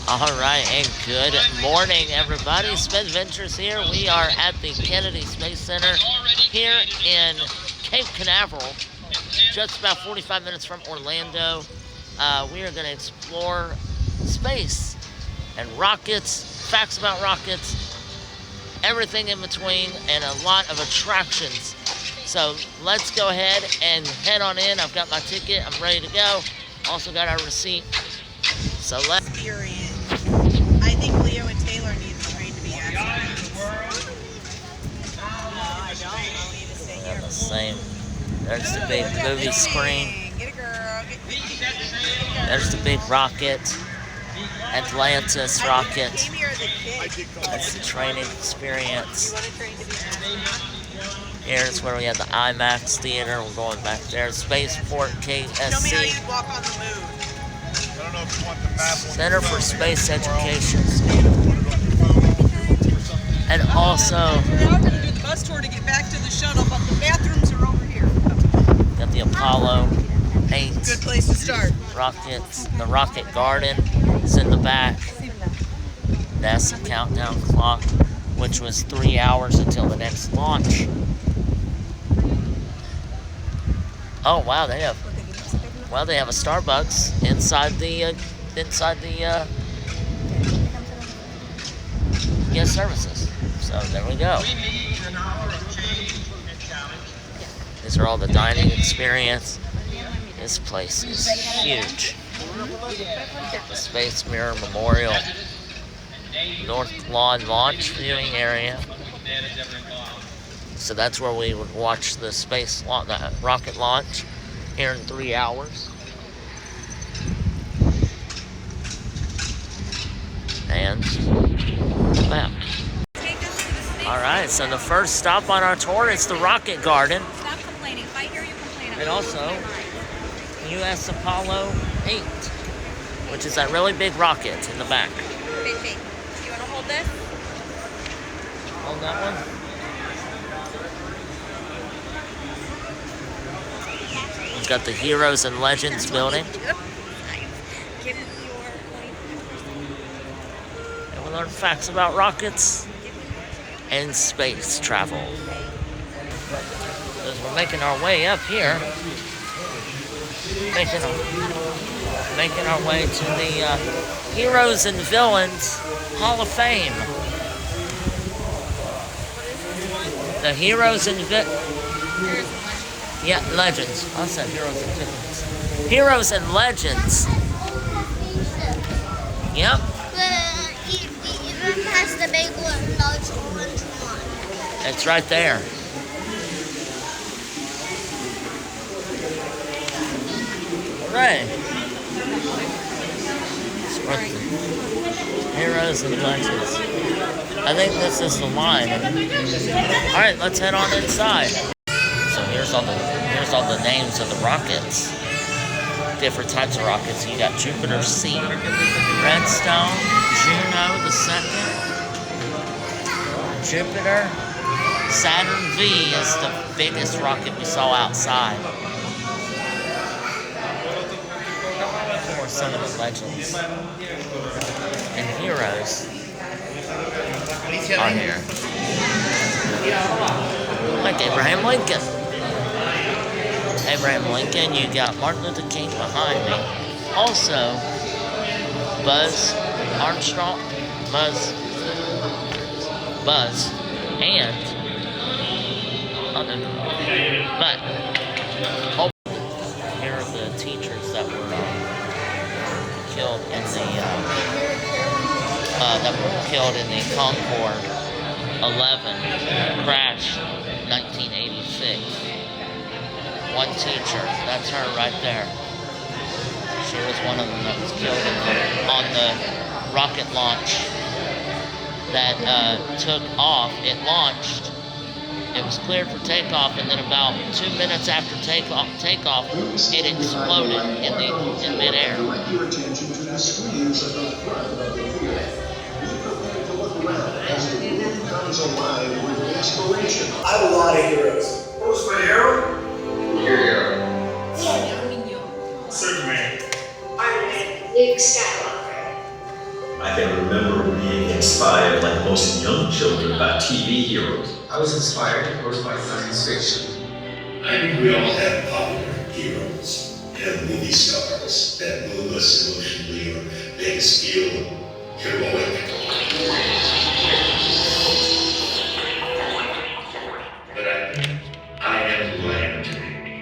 All right, and good morning, everybody. SpenVentures here. We are at the Kennedy Space Center here in Cape Canaveral, just about 45 minutes from Orlando. We are going to explore space and rockets, facts about rockets, everything in between, and a lot of attractions. So let's go ahead and head on in. I've got my ticket. I'm ready to go. Also got our receipt. So let's... I think Leo and Taylor need to train to be astronauts. No, I don't. I'll need to stay here. The same. There's the big movie screen. Get a girl. There's the big rocket. Atlantis rocket. Came here as a kid. That's the training experience. You want to train to be an astronaut? Here's where we have the IMAX theater. We're going back there. Spaceport KSC. Show me how you walk on the moon. Center for Space Education. And also, We're now going to do the bus tour to get back to the shuttle, but the bathrooms are over here. got the Apollo 8 Good place to start. rockets. The rocket garden is in the back. NASA countdown clock, which was 3 hours until the next launch. Oh wow, they have a Starbucks inside the guest services. So there we go. These are all the dining experience. This place is huge. The Space Mirror Memorial, North Lawn Launch Viewing Area. So that's where we would watch the rocket launch here in 3 hours. And back. Alright, so the first stop on our tour is the Rocket Garden. Stop complaining. If I hear you complain, And also US Apollo 8, which is that really big rocket in the back. Fishy. You want to hold this? Hold that one. We've got the Heroes and Legends building. Give me your And we learn facts about rockets and space travel. As we're making our way up here, making our way to the Heroes and Villains Hall of Fame. The Heroes and Legends. I said Heroes and Villains. Heroes and Legends. Yep. Even past the big large orange one. It's right there. Right. Heroes and Legends. I think this is the line. Alright, let's head on inside. So here's all the names of the rockets. Different types of rockets. You got Jupiter C, Redstone, Juno the second, Jupiter, Saturn V is the biggest rocket we saw outside. For some of the legends and heroes on here. Like Abraham Lincoln. Abraham Lincoln, you got Martin Luther King behind me. Also, Buzz, and here are the teachers that were killed in the Concorde 11 crash, 1986. One teacher, that's her right there. She was one of them that was killed on the rocket launch that took off. It launched. It was cleared for takeoff, and then about 2 minutes after takeoff, it exploded in midair. I have a lot of heroes. Who's my hero? Your hero. Yeah, Superman. Iron Man. Luke Skywalker. I can remember being inspired, like most young children, by TV heroes. I was inspired, of course, by science fiction. I think we all have popular heroes and movie stars that move us emotionally or make us feel heroic. But I am who I am today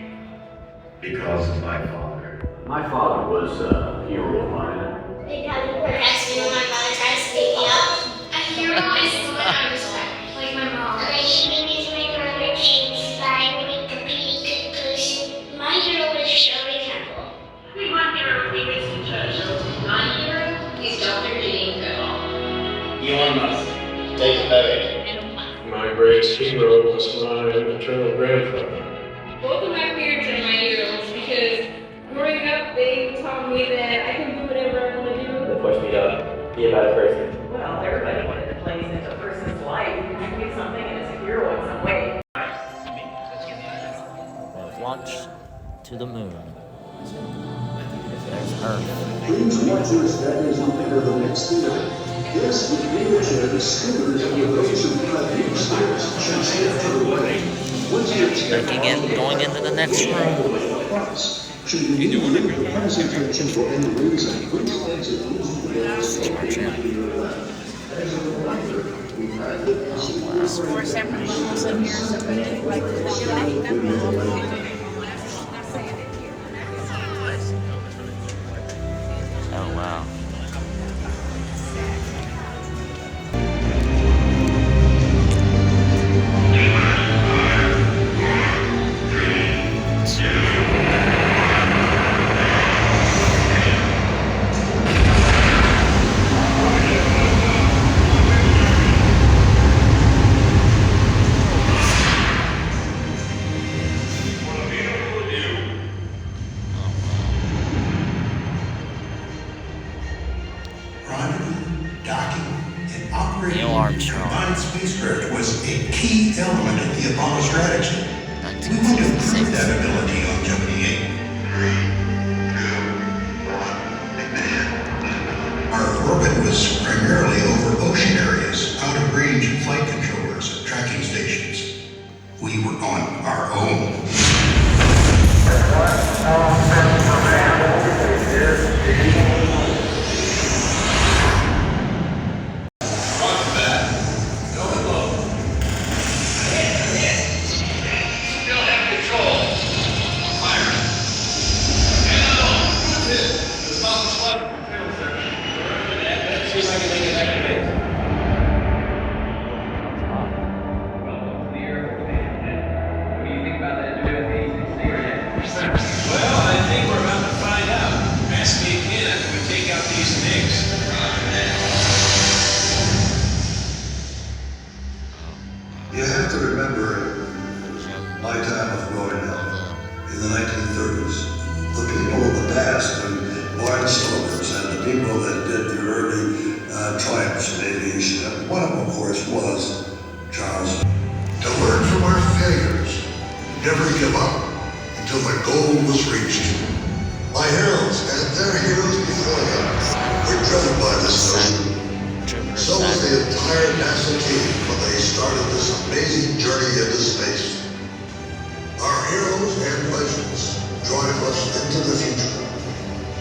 because of my father. My father was a hero of mine. They probably protest me when my mother tries to beat me up. A hero is someone I respect, like my mom. A human is my brother. She inspired me to be a good person. My hero is Shirley Temple. My hero is Churchill. My hero is Dr. Jane Goodall. Elon Musk. David Bowie. My greatest hero was my maternal grandfather. Both of my parents are my heroes because growing up they taught me that I can do whatever I want to do. They pushed me to be a better person. Well, everybody wanted to place into a person's life. You can do something and it's a hero in some way. Launch to the moon. There's Earth. Please watch your steps and think of the next theater. Yes, with wheelchair, the scooters and those who drive these stairs should step to the right. Once you're Making it, going into the next room. should you leave the passenger attention for any reason, please exit using the As a reminder, we had the 4 separate levels in here, so we didn't like Oh wow. Combined spacecraft was a key element of the Apollo strategy. We would have proved that ability on Gemini 8. 3, 2, 1, ignition. Our orbit was primarily over ocean areas, out of range of flight controllers and tracking stations. We were on our own. You have to remember my time of growing up in the 1930s. The people of the past, the barnstormers and the people that did the early triumphs in aviation, and one of them, of course, was Charles. To learn from our failures, never give up until the goal was reached. My heroes and their heroes before them were driven by this notion. So was the entire NASA team when they started this amazing journey into space. Our heroes and legends drive us into the future.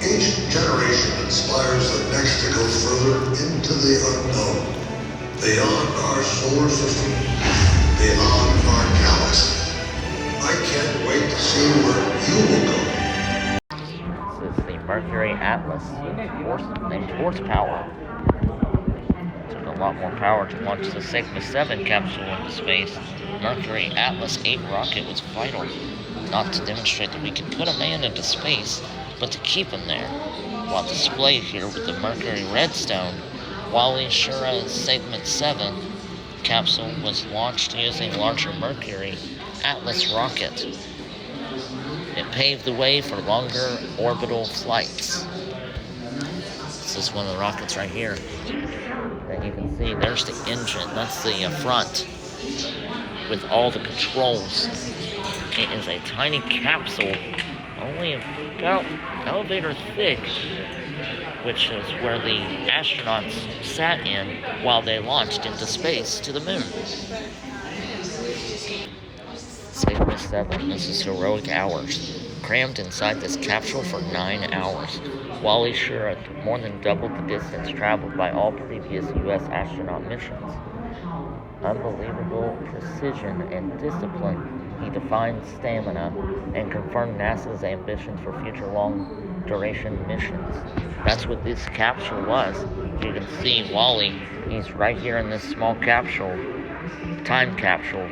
Each generation inspires the next to go further into the unknown, beyond our solar system, beyond our galaxy. I can't wait to see where you will go. This is the Mercury Atlas, named horsepower. A lot more power to launch the Sigma 7 capsule into space. Mercury Atlas 8 rocket was vital, not to demonstrate that we could put a man into space, but to keep him there. While displayed here with the Mercury Redstone, Wally Schirra's Sigma 7 capsule was launched using larger Mercury Atlas rocket. It paved the way for longer orbital flights. This is one of the rockets right here. And you can see there's the engine, that's the front with all the controls. It is a tiny capsule, only about elevator thick, which is where the astronauts sat in while they launched into space to the moon. Statement 7. This is heroic hours. Crammed inside this capsule for 9 hours. Wally Schirra more than doubled the distance traveled by all previous U.S. astronaut missions. Unbelievable precision and discipline. He defined stamina and confirmed NASA's ambitions for future long-duration missions. That's what this capsule was. You can see Wally. He's right here in this small capsule, time capsule,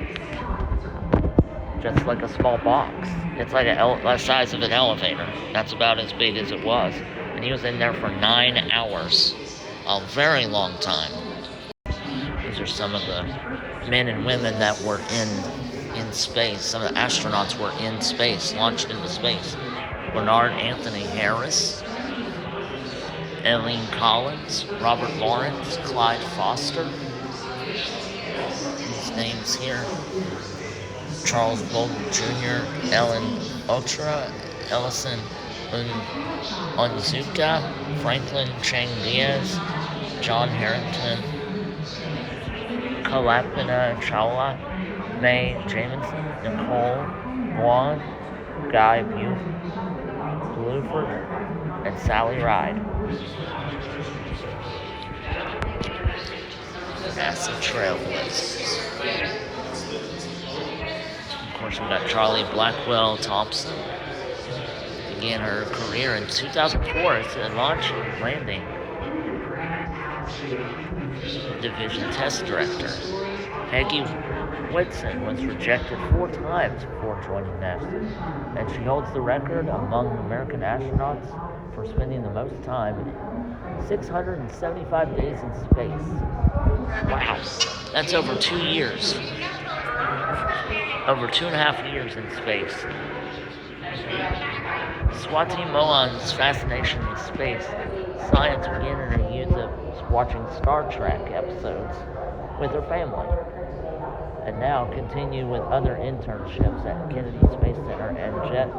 just like a small box. It's like the size of an elevator. That's about as big as it was. And he was in there for 9 hours. A very long time. These are some of the men and women that were in space. Some of the astronauts were in space, launched into space. Bernard Anthony Harris, Eileen Collins, Robert Lawrence, Clyde Foster. These names here. Charles Bolden Jr., Ellen Ochoa, Ellison Onzuka, Franklin Chang Diaz, John Harrington, Kalapana Chawla, Mae Jamison, Nicole Guan, Guy Bluford, and Sally Ride. NASA Trailblazers. Of course, we got Charlie Blackwell Thompson. Began her career in 2004 as a launch and landing division test director. Peggy Whitson was rejected 4 times before joining NASA, and she holds the record among American astronauts for spending the most time, 675 days in space. Wow, that's over 2 years. Over 2.5 years in space. Swati Mohan's fascination with space science began in her youth of watching Star Trek episodes with her family, and now continue with other internships at Kennedy Space Center and Jet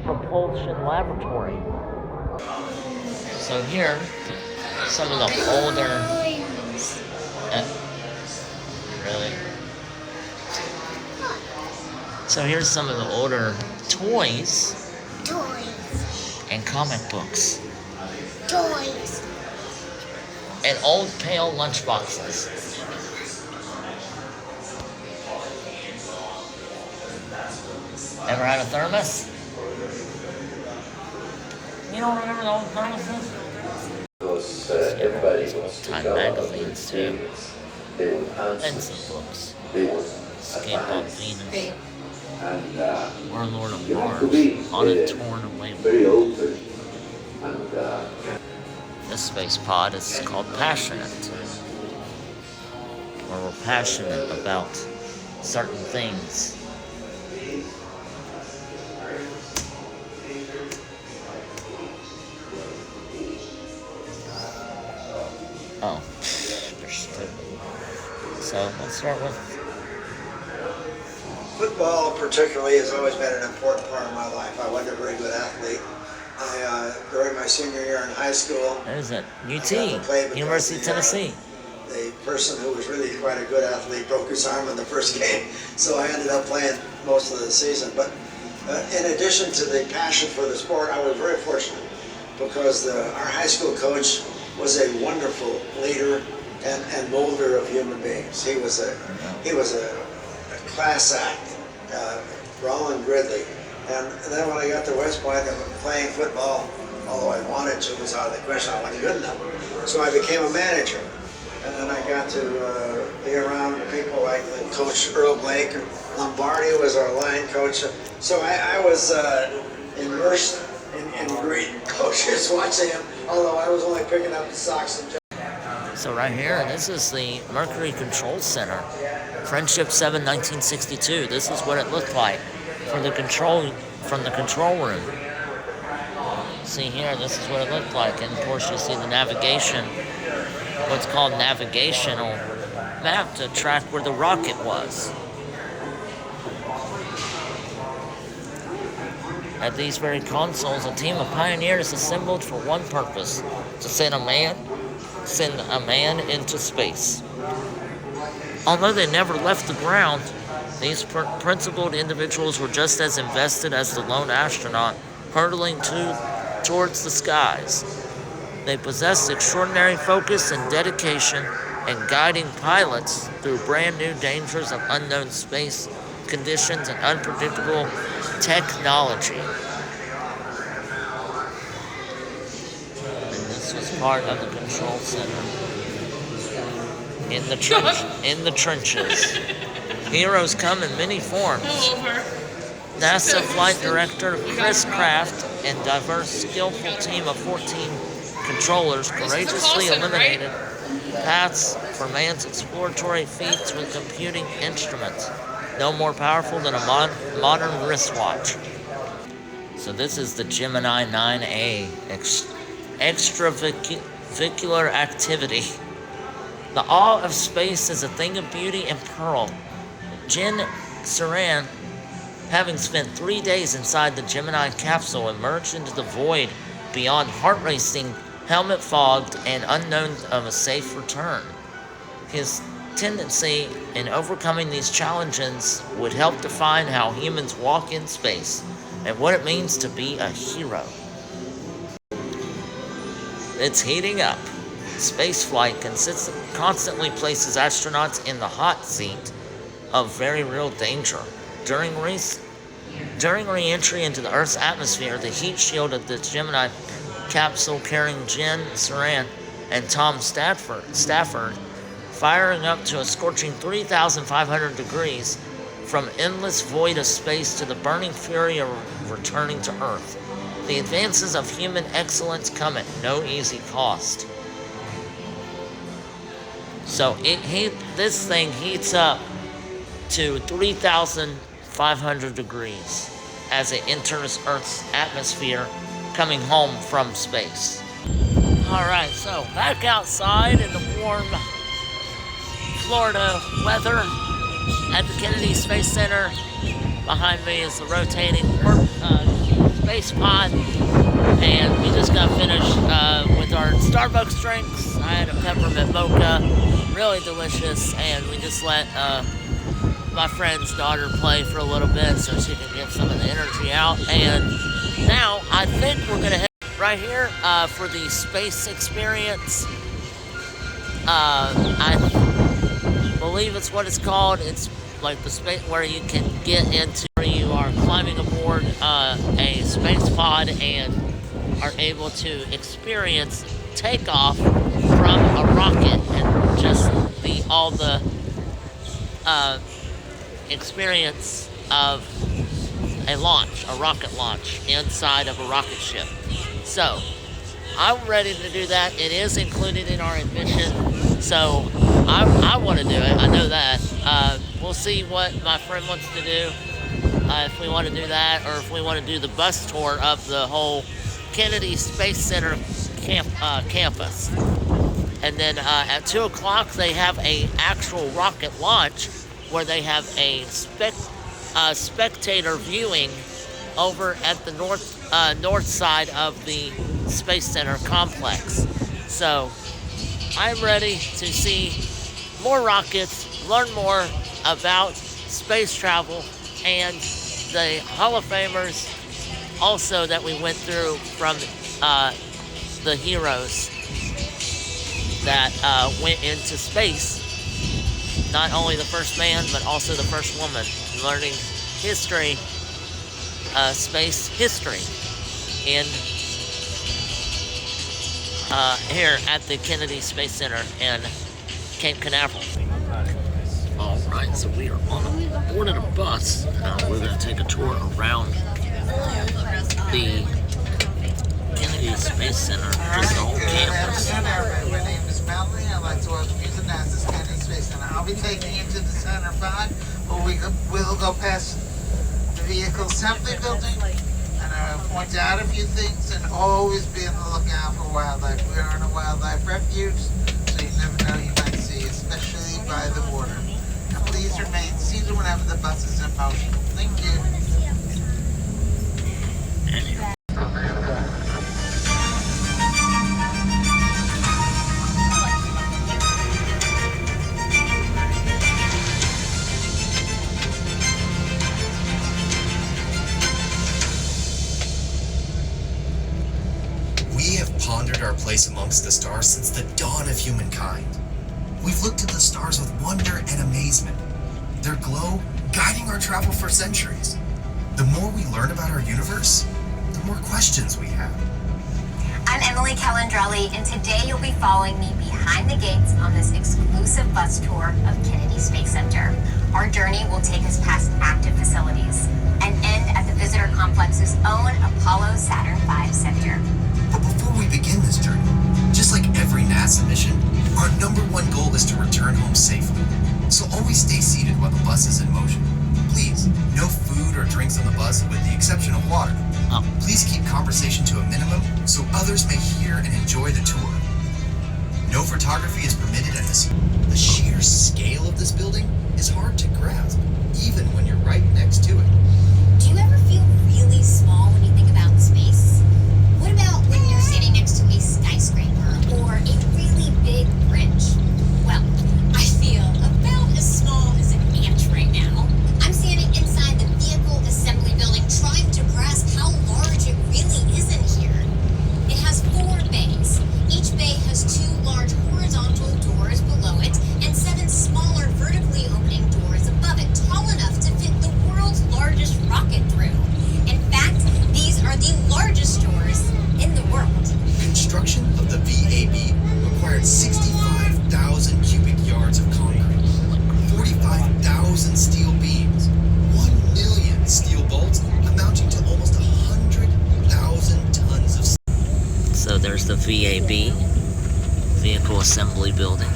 Propulsion Laboratory. So here, some of the older... really? So here's some of the older toys. And comic books. Toys. And old pale lunchboxes. Ever had a thermos? You don't remember the old thermoses? Time magazines too. And some books. Escape on Venus. Warlord of Mars. On a torn away world. This space pod is called Passionate. Where we're passionate about certain things. Oh, they're stupid. So let's start with... Football particularly has always been an important part of my life. I wasn't a very good athlete. During my senior year in high school... That is at UT, University of Tennessee. The person who was really quite a good athlete broke his arm in the first game, so I ended up playing most of the season. But in addition to the passion for the sport, I was very fortunate because our high school coach was a wonderful leader and molder of human beings. He was a class act, Roland Gridley. And then when I got to West Point, playing football, although I wanted to, was out of the question. I wasn't good enough. So I became a manager. And then I got to be around people like Coach Earl Blake. Lombardi was our line coach. So I was immersed in great coaches watching him, although I was only picking up the socks and... So right here, this is the Mercury Control Center. Friendship 7, 1962. This is what it looked like from the control room. See here, this is what it looked like. And of course you see the navigation, what's called navigational map to track where the rocket was. At these very consoles, a team of pioneers assembled for one purpose: to send a man into space. Although they never left the ground, these principled individuals were just as invested as the lone astronaut hurtling towards the skies. They possessed extraordinary focus and dedication in guiding pilots through brand new dangers of unknown space conditions and unpredictable technology. And this was part of the control center. In the trenches. Heroes come in many forms. NASA Flight Director Chris Kraft and diverse, skillful team of 14 controllers courageously eliminated paths for man's exploratory feats with computing instruments, no more powerful than a modern wristwatch. So this is the Gemini 9A, extravehicular activity. The awe of space is a thing of beauty and pearl. Jen Saran, having spent 3 days inside the Gemini capsule, emerged into the void beyond heart-racing, helmet-fogged, and unknown of a safe return. His tendency in overcoming these challenges would help define how humans walk in space and what it means to be a hero. It's heating up. Spaceflight constantly places astronauts in the hot seat of very real danger. During re-entry into the Earth's atmosphere, the heat shield of the Gemini capsule carrying Jen Saran and Tom Stafford firing up to a scorching 3,500 degrees from endless void of space to the burning fury of returning to Earth. The advances of human excellence come at no easy cost. So this thing heats up to 3,500 degrees as it enters Earth's atmosphere, coming home from space. Alright, so back outside in the warm Florida weather at the Kennedy Space Center. Behind me is the rotating space pod, and we just got finished with our Starbucks drinks. I had a peppermint mocha, really delicious, and we just let my friend's daughter play for a little bit so she can get some of the energy out. And now I think we're gonna head right here for the space experience. I believe it's what it's called. It's like the space where you can get into, where you are climbing aboard a space pod and are able to experience takeoff from a rocket, and just all the experience of a rocket launch inside of a rocket ship. So I'm ready to do that. It is included in our admission, so I want to do it. I know that. We'll see what my friend wants to do, if we want to do that, or if we want to do the bus tour of the whole Kennedy Space Center campus. And then at 2 o'clock they have a actual rocket launch where they have a spectator viewing over at the north side of the Space Center complex. So I'm ready to see more rockets, learn more about space travel, and the Hall of Famers also that we went through from the heroes that went into space. Not only the first man, but also the first woman, learning history, space history, in here at the Kennedy Space Center in Cape Canaveral. Alright, so we are boarded a bus. We're going to take a tour around the Kennedy Space Center, just the whole campus. My name is Melanie. I'd like to welcome you to NASA's Kennedy Space Center. I'll be taking you to the Center 5, where we'll go past the Vehicle Assembly Building, and I'll point out a few things, and always be on the lookout for wildlife. We are in a wildlife refuge, so you never know you might see, especially by the water. And please remain seated whenever the bus is in motion. Thank you. We have pondered our place amongst the stars since the dawn of humankind. We've looked at the stars with wonder and amazement, their glow guiding our travel for centuries. The more we learn about our universe, the more questions we have. I'm Emily Calandrelli, and today you'll be following me behind the gates on this exclusive bus tour of Kennedy Space Center. Our journey will take us past active facilities and end at the visitor complex's own Apollo Saturn V Center. But before we begin this journey, just like every NASA mission, our #1 goal is to return home safely. So always stay seated while the bus is in motion. Please, no food or drinks on the bus with the exception of water. Please keep conversation to a minimum so others may hear and enjoy the tour. No photography is permitted at this. The sheer scale of this building is hard to grasp, even when you're right next to it. Do you ever feel really small when you think about space? What about when you're standing next to a skyscraper or a really big bridge? Well, I feel about as small as an ant right now. I'm standing inside the vehicle assembly building trying to grasp how large it really is in here. It has 4 bays. Each bay has 2 large horizontal doors below it and 7 smaller vertically opening doors above it, tall enough to fit the world's largest rocket through. In fact, these are the largest doors in the world. Construction of the VAB required 65,000 cubic yards of concrete, 45,000 steel beams, 1 million steel bolts, amounting to almost 100,000 tons of steel. So there's the VAB, Vehicle Assembly Building.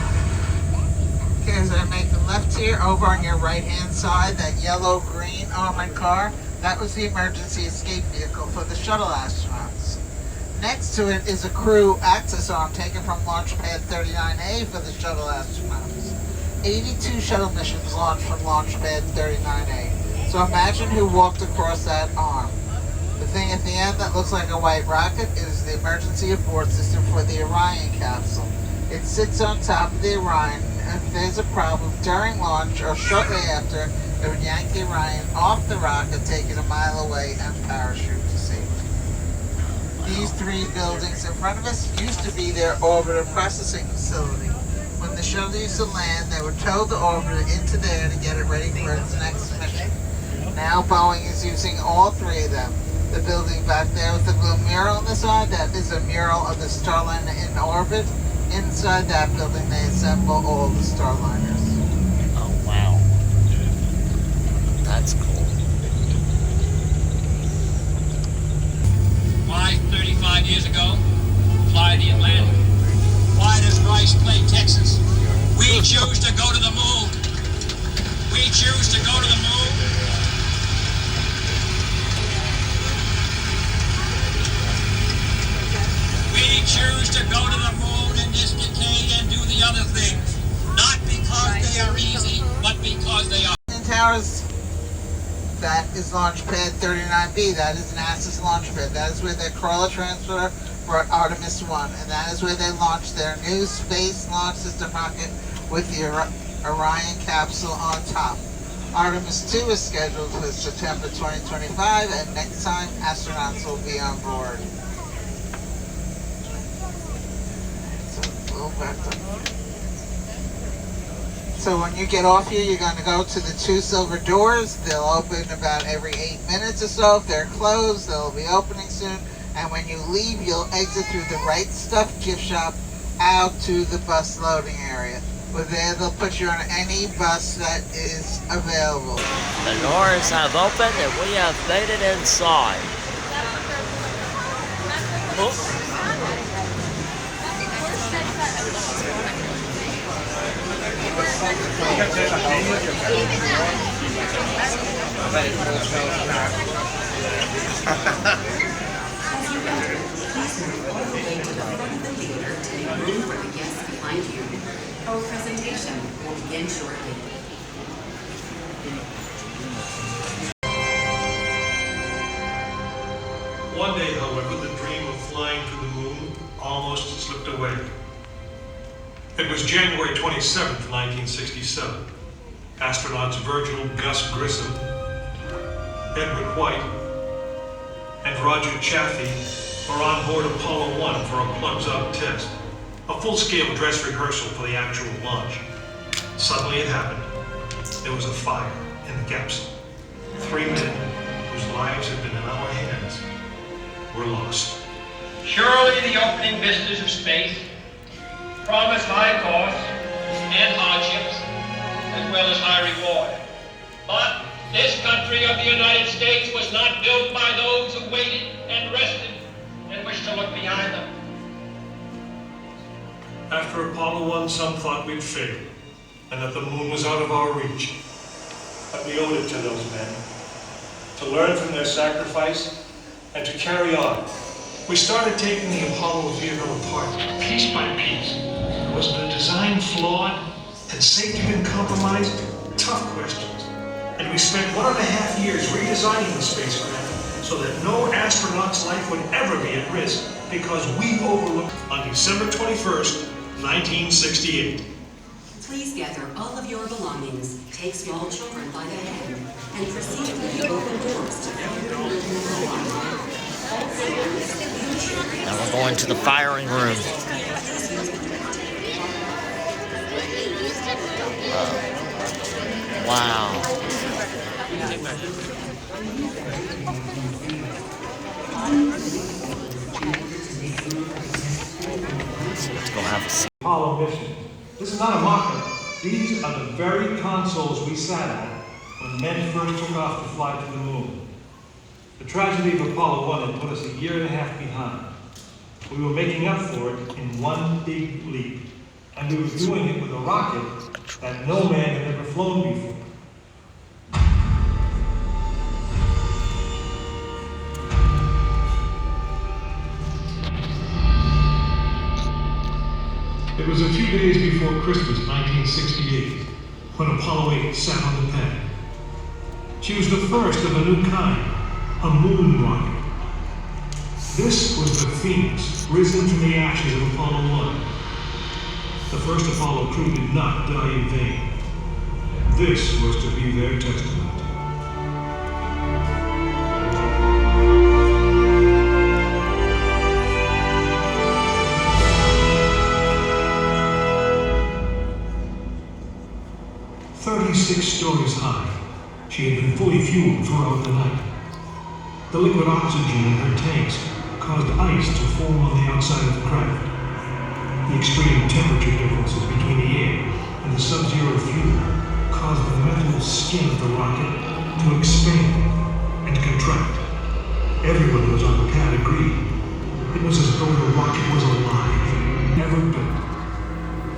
Okay, as I make the left here, over on your right-hand side, that yellow-green armored car, that was the emergency escape vehicle for the shuttle astronauts. Next to it is a crew access arm taken from Launch Pad 39A for the shuttle astronauts. 82 shuttle missions launched from Launch Pad 39A. So imagine who walked across that arm. The thing at the end that looks like a white rocket is the emergency abort system for the Orion capsule. It sits on top of the Orion, and if there's a problem during launch or shortly after, it would yank the Orion off the rocket, take it a mile away, and parachute to safety. These 3 buildings in front of us used to be their orbiter processing facility. When the shuttle used to land, they would tow the orbiter into there to get it ready for its next mission. Now Boeing is using all 3 of them. The building back there with the blue mural on the side, that is a mural of the Starliner in orbit. Inside that building, they assemble all the Starliners. Oh, wow. That's cool. Why 35 years ago, fly the Atlantic? Why does Rice play Texas? We choose to go to the moon. We choose to go to the moon. We choose to go to the moon in this decade and do the other things. Not because they are easy, but because they are. Towers, that is Launch Pad 39B. That is NASA's launch pad. That is where they crawler transfer for Artemis 1. And that is where they launched their new Space Launch System rocket with the Orion capsule on top. Artemis 2 is scheduled for September 2025, and next time astronauts will be on board. So when you get off here, you're going to go to the 2 silver doors. They'll open about every 8 minutes or so. If they're closed, they'll be opening soon. And when you leave, you'll exit through the Right Stuff gift shop out to the bus loading area. With there, they'll put you on any bus that is available. The doors have opened and we have made it inside. Oh. Our presentation will begin shortly. however, the dream of flying to the moon almost slipped away. It was January 27th, 1967. Astronauts Virgil Gus Grissom, Edward White, and Roger Chaffee were on board Apollo 1 for a plugs-up test, a full-scale dress rehearsal for the actual launch. Suddenly it happened. There was a fire in the capsule. 3 men whose lives had been in our hands were lost. Surely the opening vistas of space promise high costs and hardships, as well as high reward. But this country of the United States was not built by those who waited and rested and wished to look behind them. After Apollo 1, some thought we'd failed, and that the moon was out of our reach. But we owed it to those men to learn from their sacrifice and to carry on. We started taking the Apollo vehicle apart, piece by piece. Was the design flawed? Had safety been compromised? Tough questions. And we spent 1.5 years redesigning the spacecraft so that no astronaut's life would ever be at risk because we overlooked on December 21st, 1968. Please gather all of your belongings, take small children by the hand, and proceed through the open doors to Now we're going to the firing room. Wow. Let's go have a seat. Apollo mission. This is not a mock-up. These are the very consoles we sat at when men first took off to fly to the moon. The tragedy of Apollo 1 had put us 1.5 years behind. We were making up for it in one big leap, and we were doing it with a rocket that no man had ever flown before. It was a few days before Christmas, 1968, when Apollo 8 sat on the pad. She was the first of a new kind, a moon rocket. This was the Phoenix, risen from the ashes of Apollo 1. The first Apollo crew did not die in vain. This was to be their testament. "36 stories high, she had been fully fueled throughout the night. The liquid oxygen in her tanks caused ice to form on the outside of the craft. The extreme temperature differences between the air and the sub-zero fuel caused the metal skin of the rocket to expand and contract. Everyone who was on the pad agreed. It was as though the rocket was alive, never built.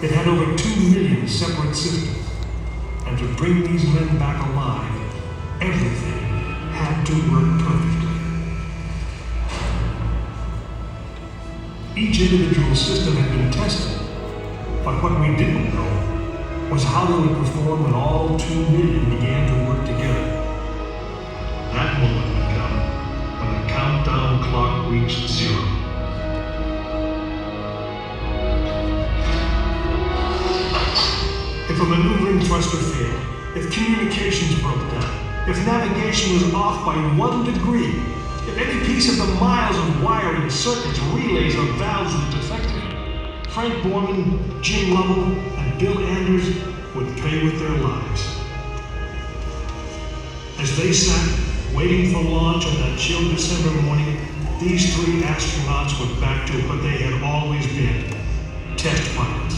It had over 2 million separate systems. And to bring these men back alive, everything had to work perfectly. Each individual system had been tested, but what we didn't know was how they would perform when all 2 million began to work together. That moment would come when the countdown clock reached 0. If a maneuvering thruster failed, if communications broke down, if navigation was off by 1 degree, if any piece of the miles of wiring, circuits, relays, or valves was defective, Frank Borman, Jim Lovell, and Bill Anders would pay with their lives. As they sat, waiting for launch on that chill December morning, these 3 astronauts were back to what they had always been, test pilots.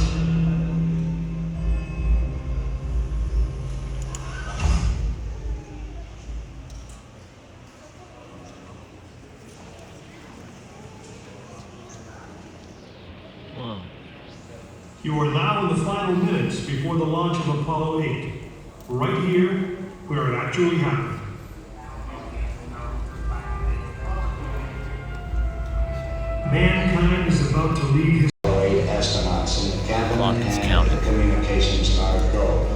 You are now in the final minutes before the launch of Apollo 8, right here where it actually happened. Mankind is about to leave his 8 astronauts in the cabin and the communications are go.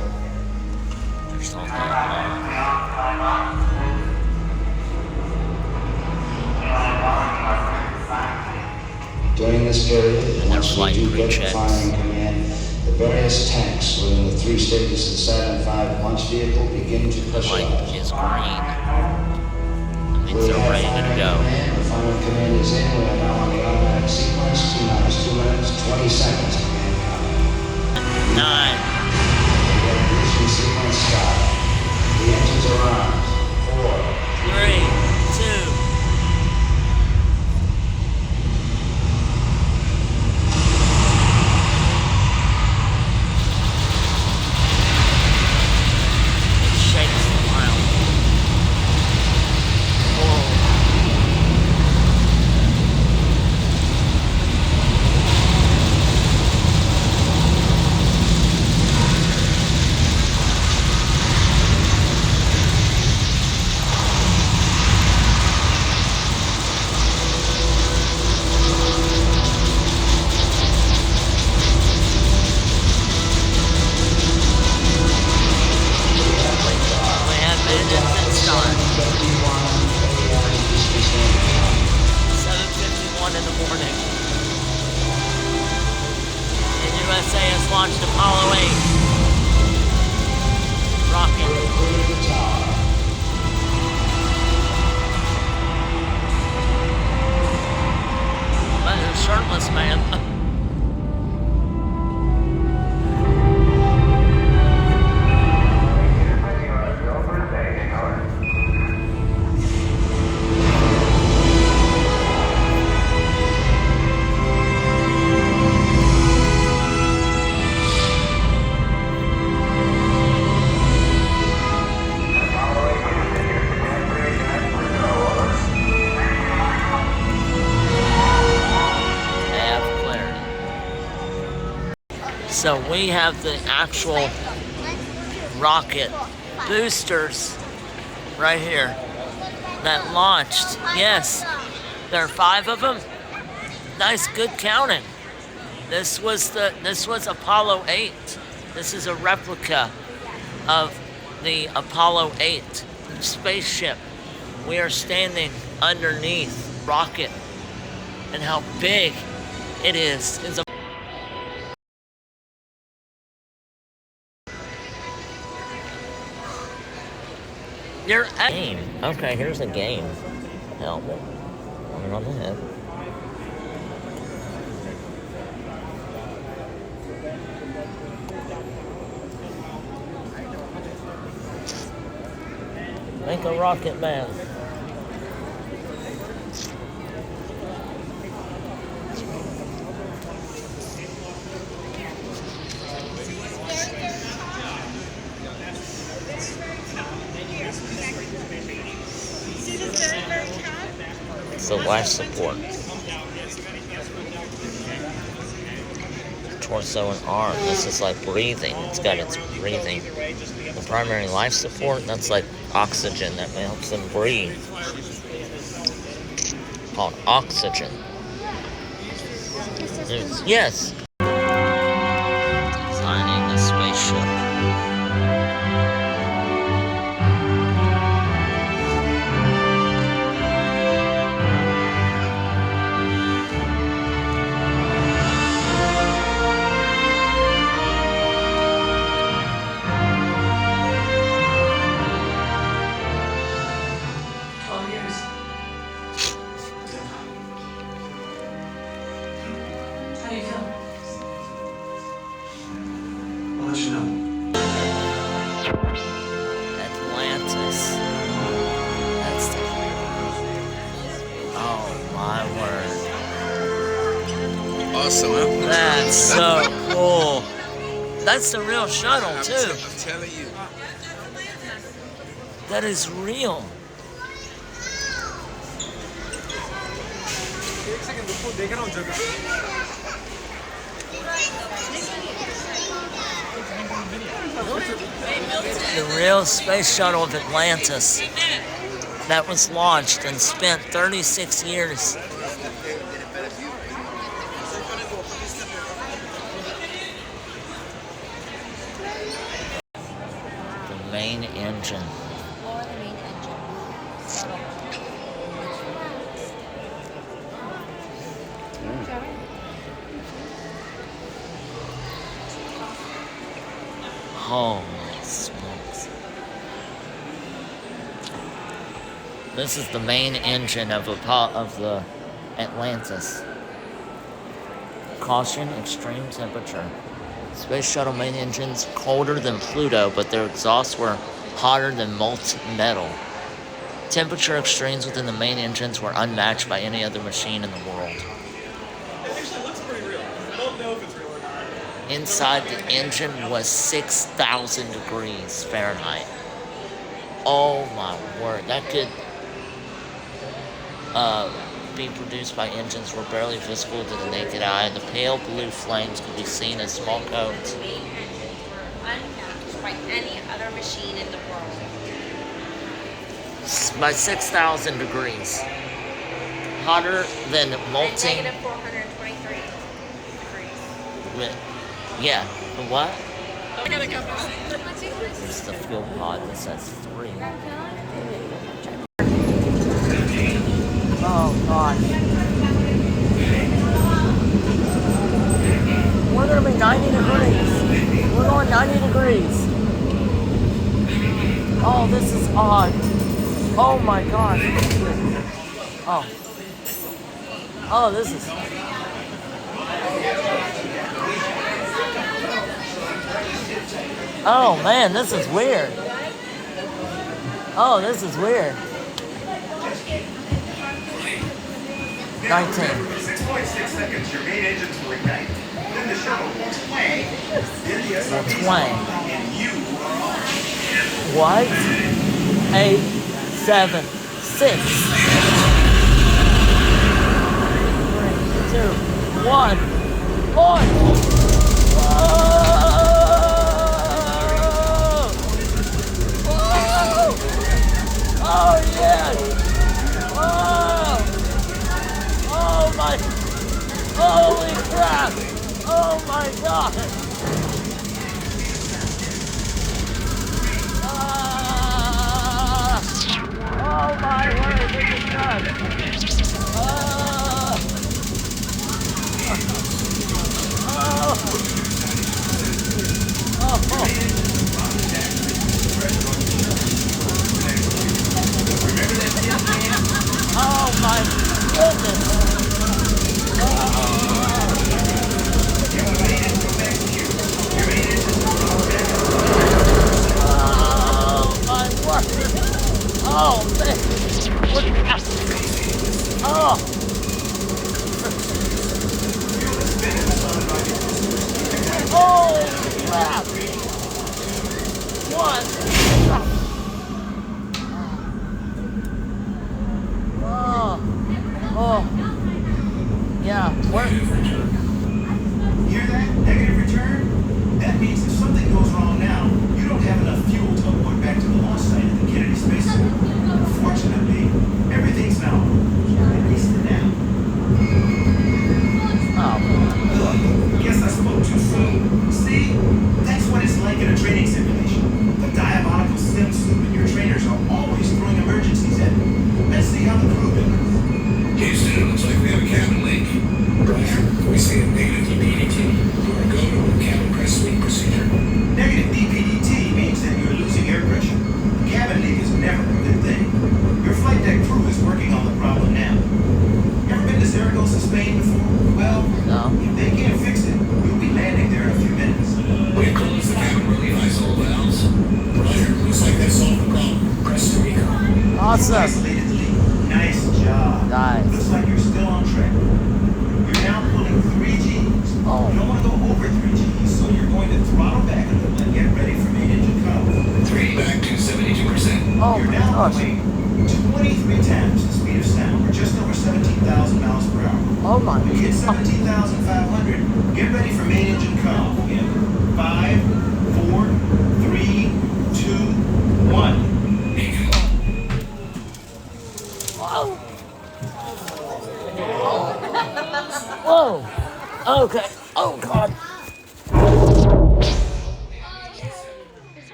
During this period, once flight we do get to pre-checks. firing command, the various tanks within the 3 stages of the Saturn V launch vehicle begin to push Light up. is green. That means We they're have ready to firing go. command. The firing command is in. We are now on the automatic sequence. 2 minus 2 minutes, 20 seconds. Command count. 9. The ignition sequence start. The engines are on. 4, 3, 2. It shakes a while. We have made it since start. 7:51 in the morning. And USA has launched Apollo 8 rocket. But they're shirtless, man. Have clarity. So we have the actual rocket boosters right here that launched. Yes, there are 5 of them. Nice, good counting. This was Apollo 8. This is a replica of the Apollo 8 spaceship. We are standing underneath rocket, and how big it is a You're at game. Okay, here's a game. Helmet. One on the head. Make a rocket man. It's the life support. Torso and arm. This is like breathing. It's got its breathing. The primary life support, that's like oxygen that helps them breathe. Called oxygen. Yes. Designing a spaceship. I'll let you know. Atlantis. That's the... Oh my word. Awesome, huh? That's so cool. That's the real shuttle too. I'm telling you. That is real. The real space shuttle of Atlantis that was launched and spent 36 years. The main engine. Holy smokes. This is the main engine of the Atlantis. Caution, extreme temperature. Space shuttle main engines colder than Pluto, but their exhausts were hotter than molten metal. Temperature extremes within the main engines were unmatched by any other machine in the world. It actually looks pretty real. I don't know if it's real or not. Inside the engine was 6,000 degrees Fahrenheit. Oh my word, that could be produced by engines were barely visible to the naked eye. The pale blue flames could be seen as small cones. Main engines were unmatched by any other machine in the world. By 6,000 degrees. Hotter than molten. At negative 423 degrees. Yeah, the what? I gotta go. There's the fuel pod that says 3. Oh god. We're gonna be 90 degrees. We're going 90 degrees. Oh, this is odd. Oh my god. Oh. Oh, this is... Oh man, this is weird. Oh, this is weird. 19. 6.6 seconds, your main engines will ignite. Then the shuttle will twang. Then the SRB will twang. And you are on. What? 8, 7, 6. 3, 2, 1. Launch! Whoa! Oh yes! Oh! Oh my! Holy crap! Oh my god! Oh my word! This is nuts! Oh my goodness! Oh my word! Oh man! What? Oh! Oh crap! What? Oh, yeah, what? Hear that? Negative return? That means if something goes wrong now, you don't have enough fuel to put back to the launch site at the Kennedy Space Center. Fortunately, everything's now, at least for now. Oh. Look, guess I spoke too soon. See? That's what it's like in a training simulation. The diabolical sim soup and your trainers are always throwing emergencies at you. Let's see how the crew does. Houston, looks like we have a cabin leak. Roger. We see a negative DPDT. We're going to a cabin press leak procedure. Negative DPDT means that you're losing air pressure. A cabin leak is never a good thing. Your flight deck crew is working on the problem now. Ever been to Zaragoza, Spain before? Well, no. If they can't fix it, you'll be landing there in a few minutes. We close the cabin relief isolate valves. Roger. Looks like they solved the problem. Press to recon. Awesome. Isolated the leak. Nice job. Nice. Looks like you're still on track. You're now pulling 3 Gs. Oh. You don't want to go over 3 Gs, so you're going to throttle back a little and get ready for main engine cutoff. 3 back to 72%. Oh You're my now gosh. going 23 times the speed of sound, or just over 17,000 miles per hour. Oh my. When you hit 17,500, get ready for main engine cutoff in 5, 4, 3, 2, 1. Whoa! Okay. Oh god.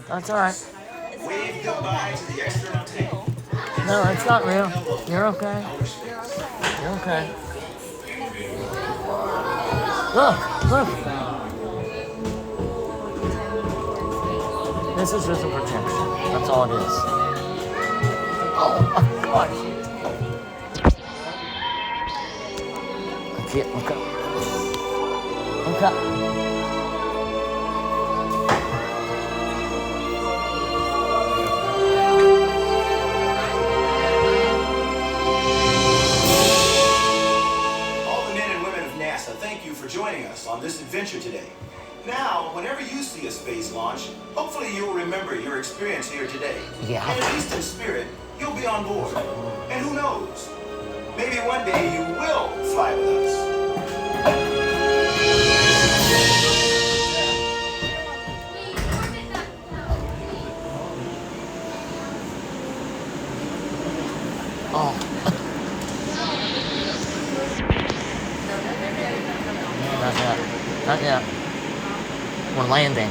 That's alright. Wave goodbye to the external tank. No, it's not real. You're okay. You're okay. Look! Look! This is just a projection. That's all it is. Oh my God. I can't look up. Look up. Thank you for joining us on this adventure today. Now, whenever you see a space launch, hopefully you'll remember your experience here today. Yeah. And at least in spirit, you'll be on board. And who knows? Maybe one day you will fly with us. Oh. Not yet. We're landing.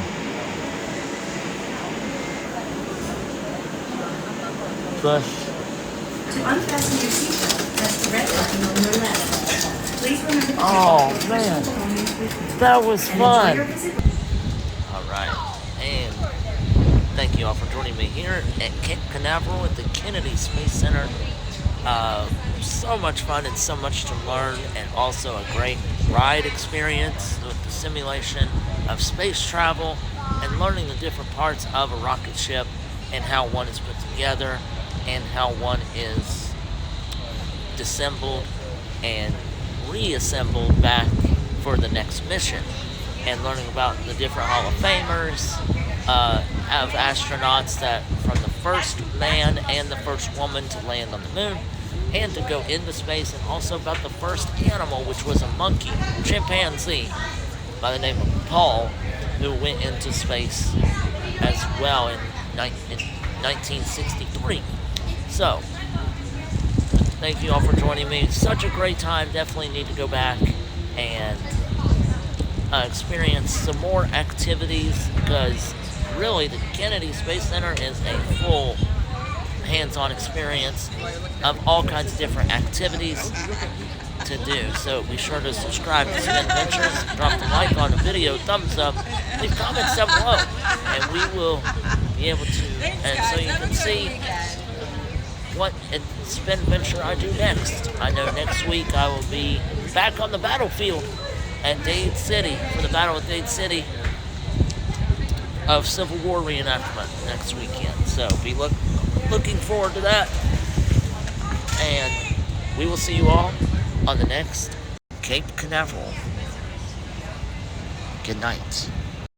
Push. To unfasten your seatbelt, press the red button on your left. Please remember to Oh man, that was fun. All right, and thank you all for joining me here at Cape Canaveral at the Kennedy Space Center. So much fun and so much to learn, and also a great ride experience with the simulation of space travel and learning the different parts of a rocket ship and how one is put together and how one is disassembled and reassembled back for the next mission, and learning about the different Hall of Famers of astronauts that from the first man and the first woman to land on the moon and to go into space, and also about the first animal, which was a monkey, chimpanzee, by the name of Paul, who went into space as well in 1963. So, thank you all for joining me. Such a great time. Definitely need to go back and experience some more activities, because really the Kennedy Space Center is a full hands-on experience of all kinds of different activities to do. So be sure to subscribe to SpenVentures, drop the like on the video, thumbs up, leave comments down below, and we will be able to, and so you can see what SpenVenture I do next. I know next week I will be back on the battlefield at Dade City for the Battle of Dade City of Civil War reenactment next weekend. So be looking forward to that, and we will see you all on the next Cape Canaveral. Good night.